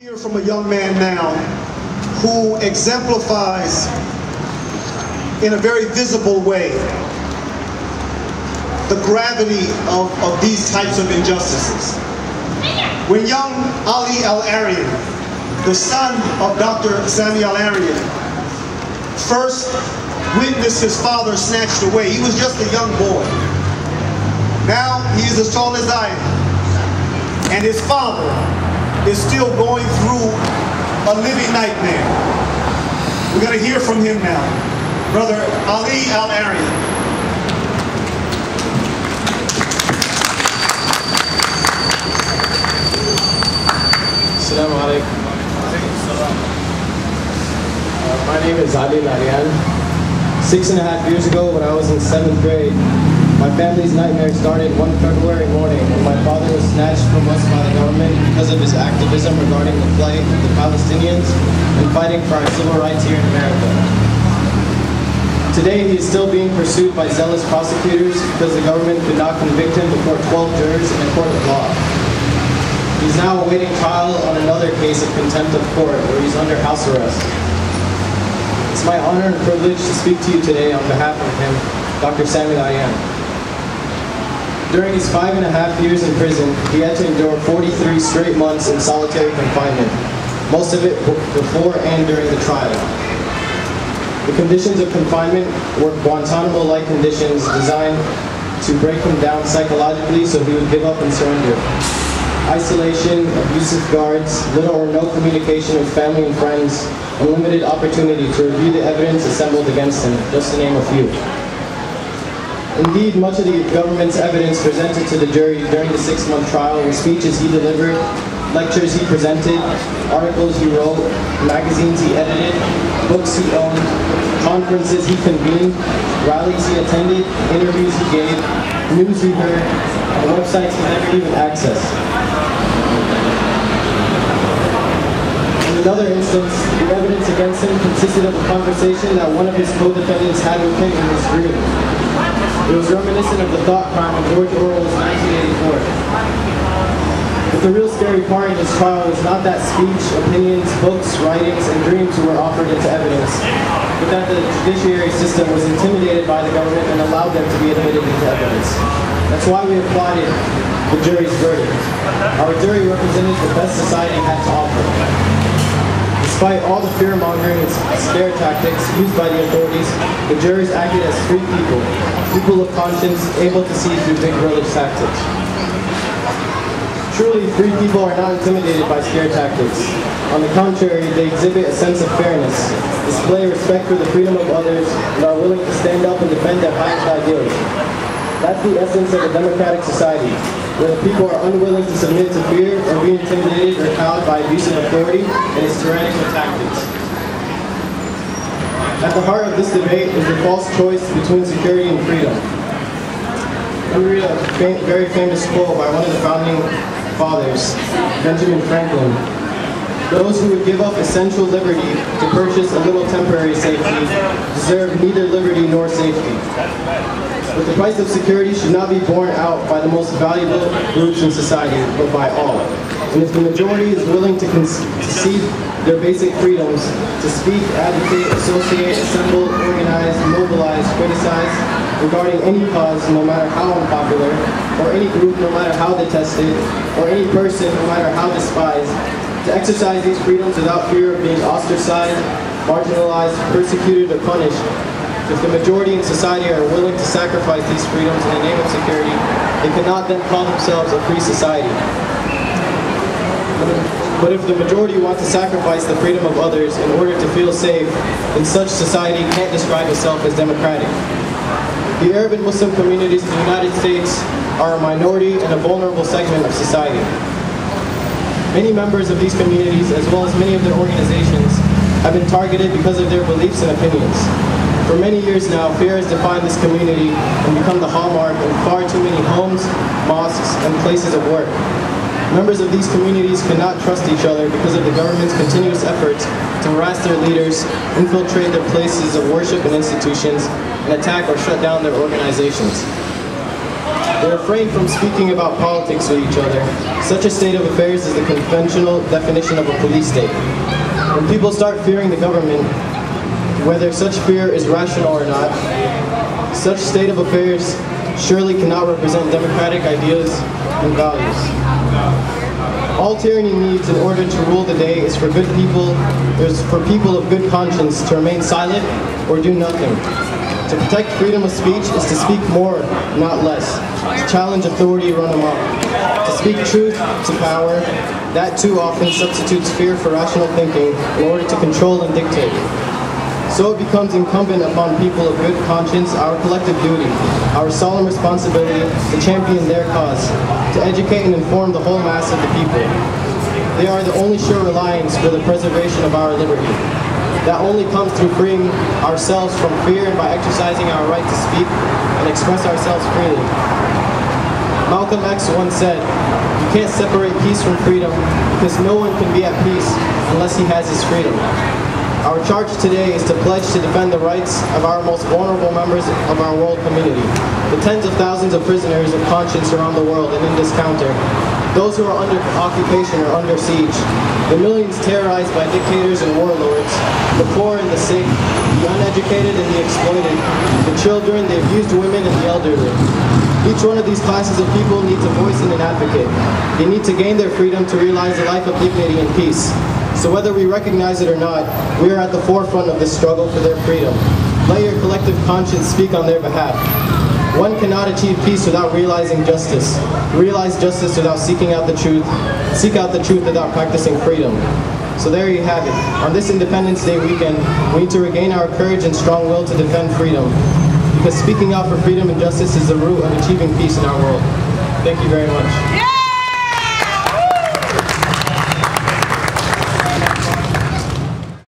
Hear from a young man now who exemplifies in a very visible way the gravity of these types of injustices. When young Sami Al-Arian, the son of Dr. Sami Al-Arian, first witnessed his father snatched away, he was just a young boy. Now he's as tall as I am, and his father is still going through a living nightmare. We're going to hear from him now. Brother Sami Al-Arian. Assalamu alaikum. My name is Sami Al-Arian. 6.5 years ago, when I was in 7th grade, my family's nightmare started one February morning when my father was snatched from us by the government because of his activism regarding the plight of the Palestinians and fighting for our civil rights here in America. Today, he is still being pursued by zealous prosecutors because the government could not convict him before 12 jurors in a court of law. He's now awaiting trial on another case of contempt of court where he's under house arrest. It's my honor and privilege to speak to you today on behalf of him, Dr. Sami Al-Arian. During his 5.5 years in prison, he had to endure 43 straight months in solitary confinement, most of it before and during the trial. The conditions of confinement were Guantanamo-like conditions designed to break him down psychologically so he would give up and surrender. Isolation, abusive guards, little or no communication with family and friends, and limited opportunity to review the evidence assembled against him, just to name a few. Indeed, much of the government's evidence presented to the jury during the 6-month trial were speeches he delivered, lectures he presented, articles he wrote, magazines he edited, books he owned, conferences he convened, rallies he attended, interviews he gave, news he heard, and websites he never even accessed. In another instance, the evidence against him consisted of a conversation that one of his co-defendants had with him in his dream. It was reminiscent of the thought crime of George Orwell's 1984. But the real scary part in this trial was not that speech, opinions, books, writings, and dreams were offered into evidence, but that the judiciary system was intimidated by the government and allowed them to be admitted into evidence. That's why we applauded the jury's verdict. Our jury represented the best society had to offer. Despite all the fear-mongering and scare tactics used by the authorities, the jurors acted as free people of conscience, able to see through Big Brother's tactics. Truly, free people are not intimidated by scare tactics. On the contrary, they exhibit a sense of fairness, display respect for the freedom of others, and are willing to stand up and defend their highest ideals. That's the essence of a democratic society, where the people are unwilling to submit to fear or be intimidated or cowed by abusive authority and its tyrannical tactics. At the heart of this debate is the false choice between security and freedom. Let me read a very famous quote by one of the founding fathers, Benjamin Franklin. Those who would give up essential liberty to purchase a little temporary safety deserve neither liberty nor safety. But the price of security should not be borne out by the most valuable groups in society, but by all. And if the majority is willing to concede their basic freedoms to speak, advocate, associate, assemble, organize, mobilize, criticize, regarding any cause, no matter how unpopular, or any group, no matter how detested, or any person, no matter how despised, to exercise these freedoms without fear of being ostracized, marginalized, persecuted, or punished, if the majority in society are willing to sacrifice these freedoms in the name of security, they cannot then call themselves a free society. But if the majority want to sacrifice the freedom of others in order to feel safe, then such society can't describe itself as democratic. The Arab and Muslim communities in the United States are a minority and a vulnerable segment of society. Many members of these communities, as well as many of their organizations, have been targeted because of their beliefs and opinions. For many years now, fear has defined this community and become the hallmark in far too many homes, mosques, and places of work. Members of these communities cannot trust each other because of the government's continuous efforts to harass their leaders, infiltrate their places of worship and institutions, and attack or shut down their organizations. They refrain from speaking about politics with each other. Such a state of affairs is the conventional definition of a police state. When people start fearing the government, whether such fear is rational or not, such state of affairs surely cannot represent democratic ideas and values. All tyranny needs in order to rule the day is for people of good conscience to remain silent or do nothing. To protect freedom of speech is to speak more, not less. To challenge authority run amok. To speak truth to power, that too often substitutes fear for rational thinking in order to control and dictate. So it becomes incumbent upon people of good conscience, our collective duty, our solemn responsibility to champion their cause, to educate and inform the whole mass of the people. They are the only sure reliance for the preservation of our liberty. That only comes through freeing ourselves from fear and by exercising our right to speak and express ourselves freely. Malcolm X once said, "You can't separate peace from freedom because no one can be at peace unless he has his freedom." Our charge today is to pledge to defend the rights of our most vulnerable members of our world community, the tens of thousands of prisoners of conscience around the world and in this counter, those who are under occupation or under siege, the millions terrorized by dictators and warlords, the poor and the sick, the uneducated and the exploited, the children, the abused women, and the elderly. Each one of these classes of people needs a voice and an advocate. They need to gain their freedom to realize a life of dignity and peace. So whether we recognize it or not, we are at the forefront of this struggle for their freedom. Let your collective conscience speak on their behalf. One cannot achieve peace without realizing justice. Realize justice without seeking out the truth. Seek out the truth without practicing freedom. So there you have it. On this Independence Day weekend, we need to regain our courage and strong will to defend freedom. Because speaking out for freedom and justice is the root of achieving peace in our world. Thank you very much.